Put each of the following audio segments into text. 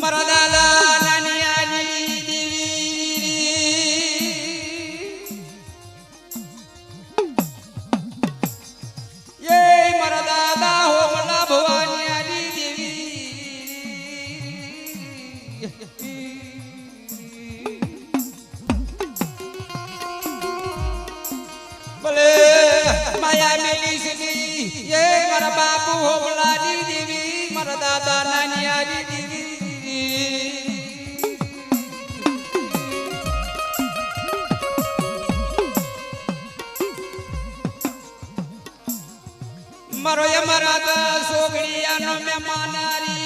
મારા દાદા નાની આની દેવી એ મારા દાદા હોમલા ભવાની આની દેવી ભલે માયા મેલી સની એ મારા બાપુ હોમલાની દેવી મારા દાદા નાની આની દેવી મારો યમરાજ સોગડિયાનો મહેમાનારી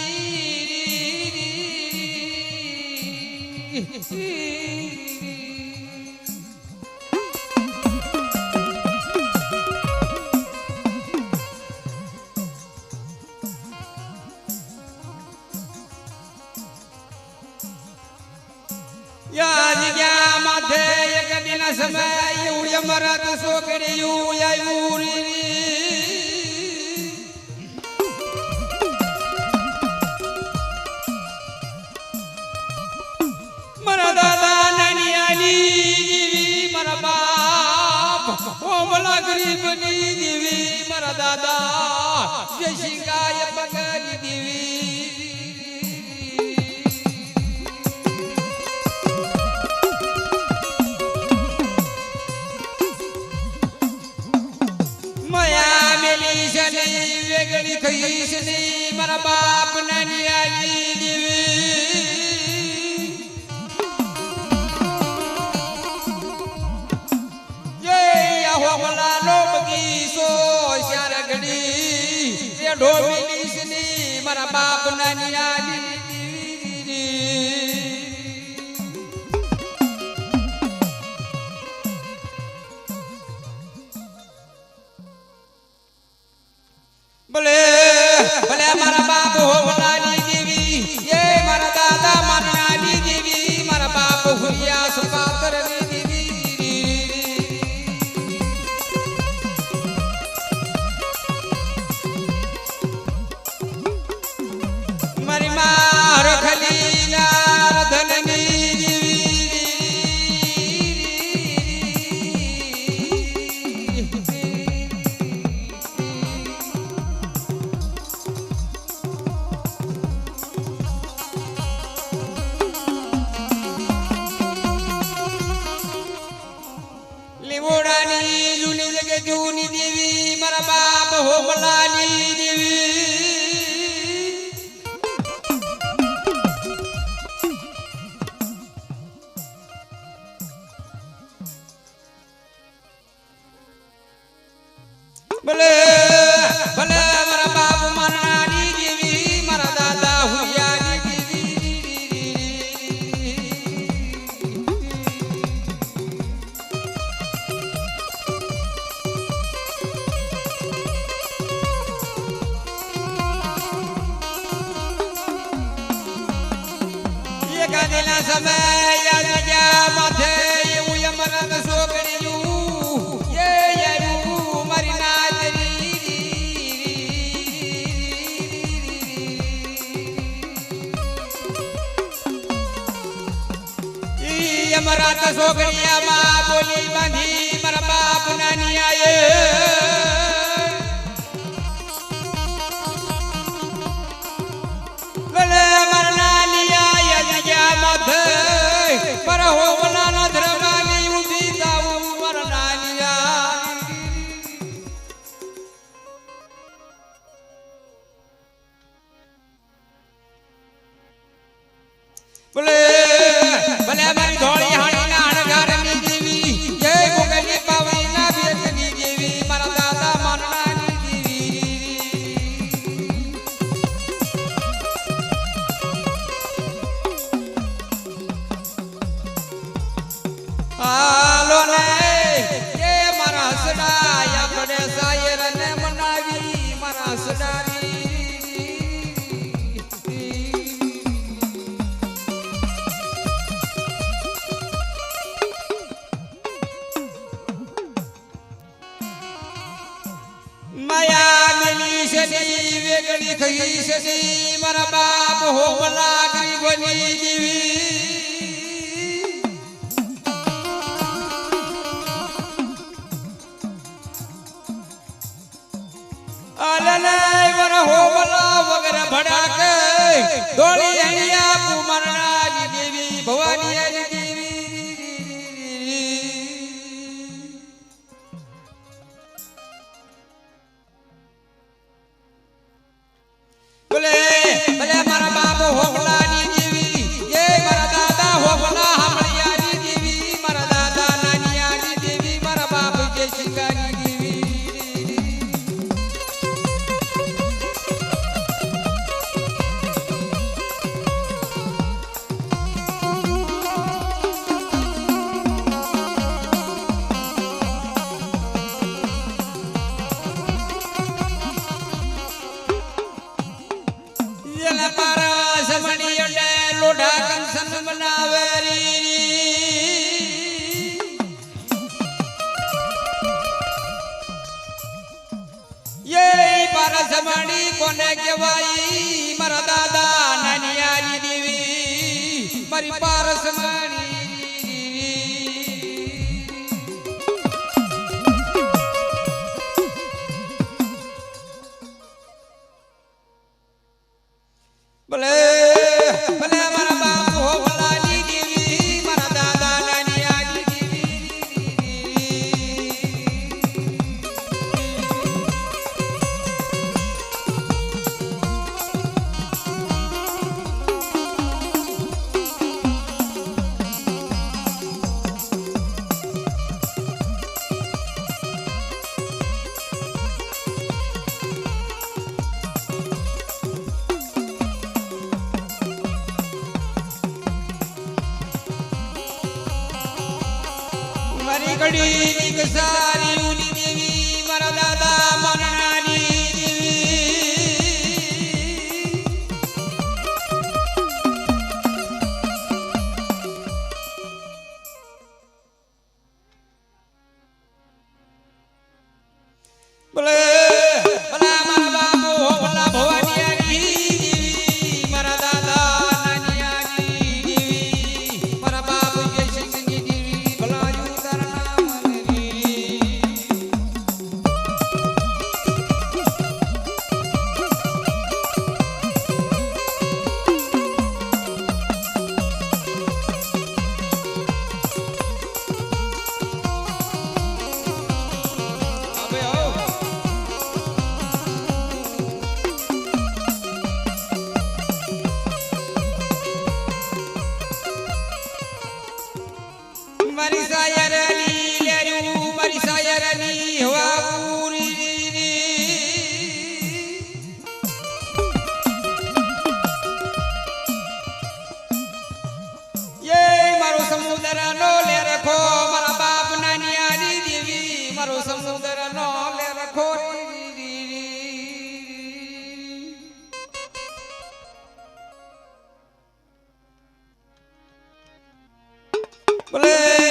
યાદ ગયા માથે એક દિન સમય એવું યમરાજ સોગડિયું આવ્યું મારા દાદા નાની આલી મારા બાપ ઓમલા ગરીબની દેવી મારા દાદા જય શિકાય પગની દેવી માયા મેલી સની વેગળી ખઈશ ની મારા બાપ નાની આલી દેવી હોમલાનો બગીચો શ્યાર ઘડી એ ઢોબીની સની મારા બાપ નાની આલી ભલે ભલે મારા બાપ હોમલાની દેવી એ મારા દાદા મારી નાની દેવી મારા બાપ હુરિયા સુપાતરની દેવી મારી માર ખલીલા ધનની લીમોડાની જૂની જગે જૂની દેવી મારા બાપ હોમલાની દેવી ભલે ભલે મારા બાપ મારા નાની દેવી મારા દાદા હુરિયાની દેવી એકાદેલા સમય યાદ ગયા માથે એવું યમરાજ સોગડિયું એ આવ્યું મારી યમરાજ સોગડિયામાં બોલી બાંધી મારા બાપ નાની આયે ભલે મારા નાની આયા જગ્યા માથે મારા હોમલાના ધર્માની ઊભી થાવું મારા નાની ભલે ભલે મારી ધોળી હાણીના અણગારની દેવી જય મોગલી પાવઈના બેટની દેવી મારા દાદા મારણાની દેવી હાલો ને એ મારા હસડા આપણે સાયરને મનાવી મારા હસડાની થઈ સદી મારા બાપ હોમલા ગરીબની દેવી આલનાય વર હોમલા વગર ભડાકે દોડી અહીંયા કુમારનાની દેવી ભવાનીની દેવી બોલે ભલે મારા બાપ હોમલાની દેવી એ મારા દાદા હોમલા હામળિયાની દેવી મારા દાદા નાનિયાની દેવી મારા બાપ જય શિંગાની દેવી કોને કહેવાય મારા દાદા નાનિયાની દેવી મારી પારસમણી ભલે ભલે મારા બાપ હોમલાની દેવી મારા દાદા નાનિયાની દેવી મારી ઘડી સારી ઉની દેવી મારા દાદા મનનાની દેવી બોલે ભલા મારા બાપુ હોમલા ભવાનીની દેવી મારા દાદા નાનિયાની દેવી મારા બાપુ જય શિંગની દેવી ભલા મારી સાયરની લેરું મારી સાયરની હવા પૂરી યે મારો સમુદ્રનો લે રખો મારા બાપ નાનિયાની દેવી મારો સમુદ્રનો લે રખો બોલે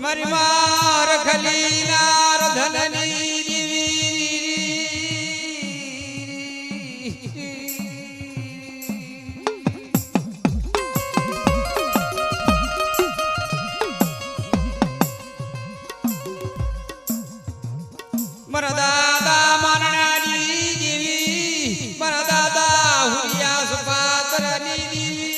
મારી માર ખલીલાર ધનની દેવી મારા દાદા માનનાની દેવી મારા દાદા હુરિયા સુપાત્રની દેવી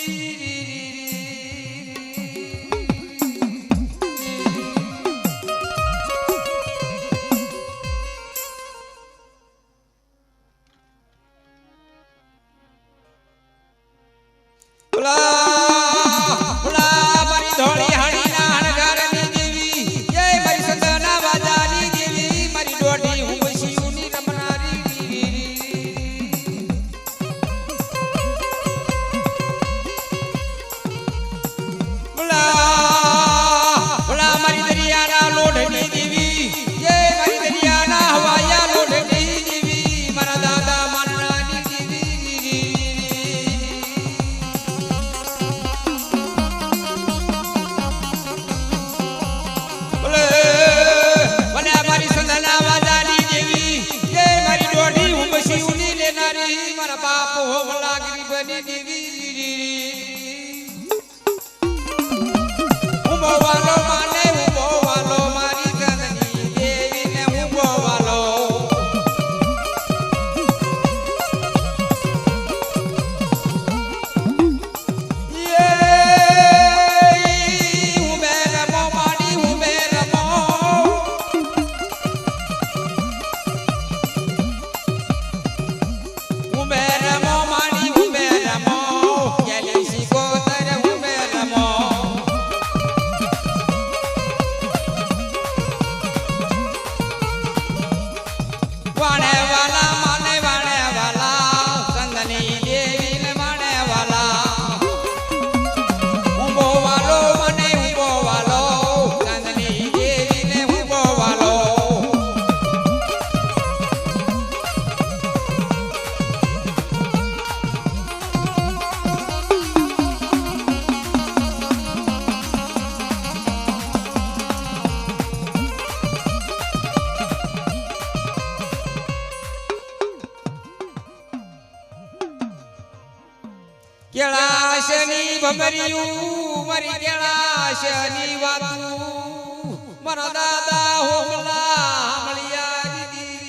શની ભમરિયું મરી ગેલા શની વાતું મારા દાદા હોમલા મળ્યા દીદી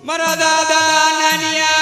મારા દાદા નાનિયા